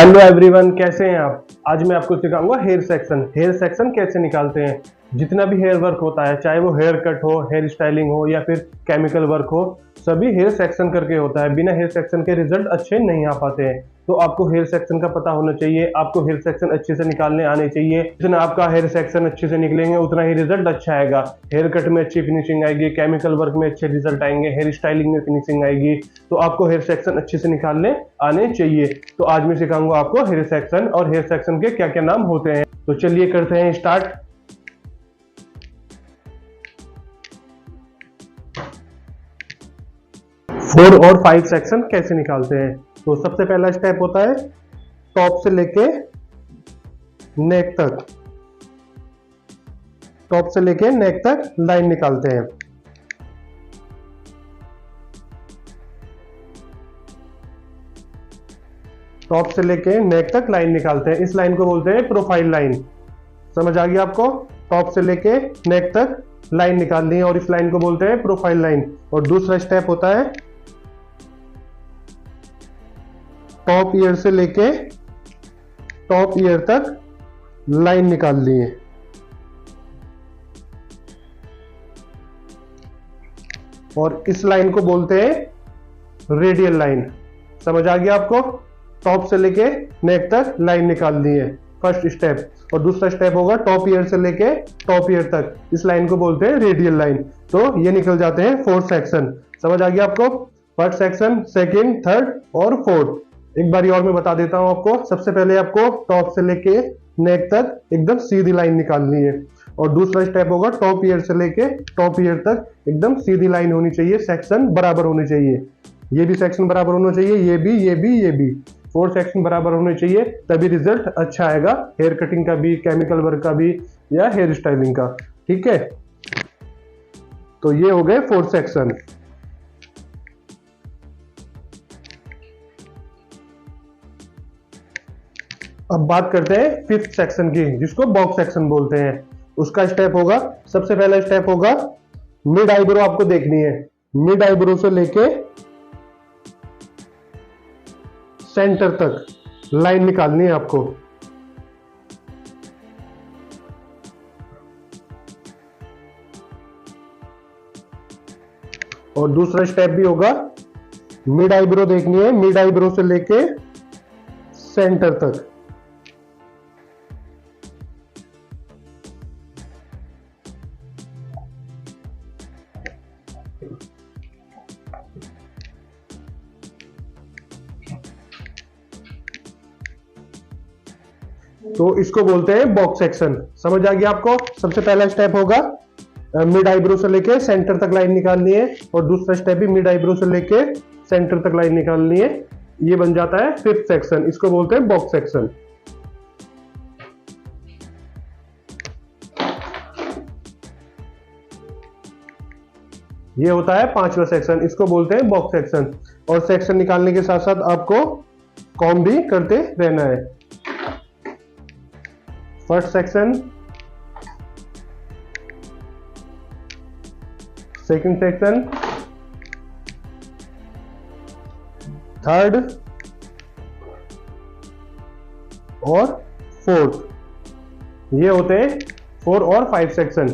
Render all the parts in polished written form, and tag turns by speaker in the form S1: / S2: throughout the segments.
S1: Hello everyone, कैसे हैं आप। आज मैं आपको सिखाऊंगा हेयर सेक्शन। हेयर सेक्शन कैसे निकालते हैं। जितना भी हेयर वर्क होता है, चाहे वो हेयर कट हो, हेयर स्टाइलिंग हो या फिर केमिकल वर्क हो, सभी हेयर सेक्शन करके होता है। बिना हेयर सेक्शन के रिजल्ट अच्छे नहीं आ पाते हैं। तो आपको हेयर सेक्शन का पता होना चाहिए, आपको हेयर सेक्शन अच्छे से निकालने आने चाहिए। जितना आपका हेयर सेक्शन अच्छे से निकलेंगे उतना ही रिजल्ट अच्छा आएगा। हेयर कट में अच्छी फिनिशिंग आएगी, केमिकल वर्क में अच्छे रिजल्ट आएंगे, हेयर स्टाइलिंग में फिनिशिंग आएगी। तो आपको हेयर सेक्शन अच्छे से निकालने आने चाहिए। तो आज मैं सिखाऊंगा आपको हेयर सेक्शन और हेयर सेक्शन के क्या क्या नाम होते हैं। तो चलिए करते हैं स्टार्ट। 4 और 5 सेक्शन कैसे निकालते हैं। तो सबसे पहला स्टेप होता है टॉप से लेके नेक तक। टॉप से लेके नेक तक लाइन निकालते हैं। टॉप से लेके नेक तक लाइन निकालते हैं। इस लाइन को बोलते हैं प्रोफाइल लाइन। समझ आ गया आपको। टॉप से लेके नेक तक लाइन निकालनी है और इस लाइन को बोलते हैं प्रोफाइल लाइन। और दूसरा स्टेप होता है टॉप ईयर से लेके टॉप ईयर तक लाइन निकालनी है। और इस लाइन को बोलते हैं रेडियल लाइन। समझ आ गया आपको। टॉप से लेके नेक तक लाइन निकालनी है, फर्स्ट स्टेप। और दूसरा स्टेप होगा टॉप ईयर से लेके टॉप ईयर तक। इस लाइन को बोलते हैं रेडियल लाइन। तो ये निकल जाते हैं 4 सेक्शन। समझ आ गया आपको। फर्स्ट सेक्शन, सेकंड, थर्ड और फोर्थ। एक बार और मैं बता देता हूं आपको। सबसे पहले आपको टॉप से लेके नेक तक एकदम सीधी लाइन निकालनी है। और दूसरा स्टेप होगा टॉप ईयर से लेके टॉप ईयर तक एकदम सीधी लाइन होनी चाहिए, सेक्शन बराबर होने चाहिए। ये भी सेक्शन बराबर होना चाहिए, ये भी, ये भी, ये भी। 4 सेक्शन बराबर होने चाहिए, तभी रिजल्ट अच्छा आएगा। हेयर कटिंग का भी, केमिकल वर्क का भी या हेयर स्टाइलिंग का। ठीक है। तो ये हो गए 4 सेक्शन। अब बात करते हैं 5th सेक्शन की, जिसको बॉक्स सेक्शन बोलते हैं। उसका स्टेप होगा, सबसे पहला स्टेप होगा मिड आईब्रो आपको देखनी है। मिड आईब्रो से लेके सेंटर तक लाइन निकालनी है आपको। और दूसरा स्टेप भी होगा मिड आईब्रो देखनी है, मिड आईब्रो से लेके सेंटर तक। तो इसको बोलते हैं बॉक्स सेक्शन। समझ आ गया आपको। सबसे पहला स्टेप होगा मिड आईब्रो से लेके सेंटर तक लाइन निकालनी है। और दूसरा स्टेप भी मिड आईब्रो से लेके सेंटर तक लाइन निकालनी है। ये बन जाता है 5th सेक्शन। इसको बोलते हैं बॉक्स सेक्शन। ये होता है 5वां सेक्शन। इसको बोलते हैं बॉक्स सेक्शन। और सेक्शन निकालने के साथ साथ आपको कॉम्ब भी करते रहना है। First section, second section, third और फोर्थ। ये होते हैं 4 और 5 सेक्शन।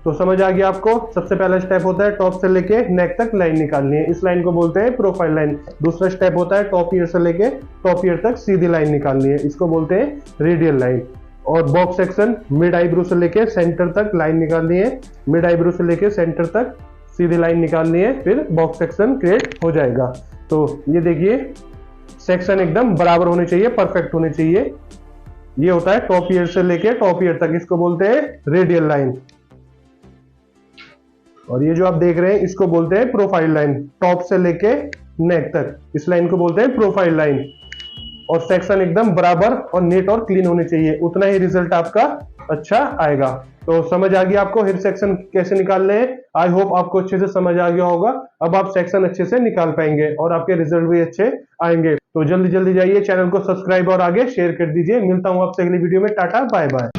S1: तो समझ आ गया आपको। सबसे पहला स्टेप होता है टॉप से लेके नेक तक लाइन निकालनी है। इस लाइन को बोलते हैं प्रोफाइल लाइन। दूसरा स्टेप होता है टॉप ईयर से लेके टॉप ईयर तक सीधी लाइन निकालनी है। इसको बोलते हैं रेडियल लाइन। और बॉक्स सेक्शन, मिड आईब्रो से लेके सेंटर तक लाइन निकालनी है। मिड आईब्रो से लेके सेंटर तक सीधी लाइन निकालनी है, फिर बॉक्स सेक्शन क्रिएट हो जाएगा। तो ये देखिए, सेक्शन एकदम बराबर होने चाहिए, परफेक्ट होने चाहिए। ये होता है टॉप ईयर से लेके टॉप ईयर तक। इसको बोलते हैं रेडियल लाइन। और ये जो आप देख रहे हैं इसको बोलते हैं प्रोफाइल लाइन। टॉप से लेके नेक तक इस लाइन को बोलते हैं प्रोफाइल लाइन। और सेक्शन एकदम बराबर और नीट और क्लीन होने चाहिए, उतना ही रिजल्ट आपका अच्छा आएगा। तो समझ आ गया आपको हेयर सेक्शन कैसे निकालने हैं। आई होप आपको अच्छे से समझ आ गया होगा। अब आप सेक्शन अच्छे से निकाल पाएंगे और आपके रिजल्ट भी अच्छे आएंगे। तो जल्दी जल्दी जाइए, चैनल को सब्सक्राइब और आगे शेयर कर दीजिए। मिलता हूं आपसे अगली वीडियो में। Tata, bye bye.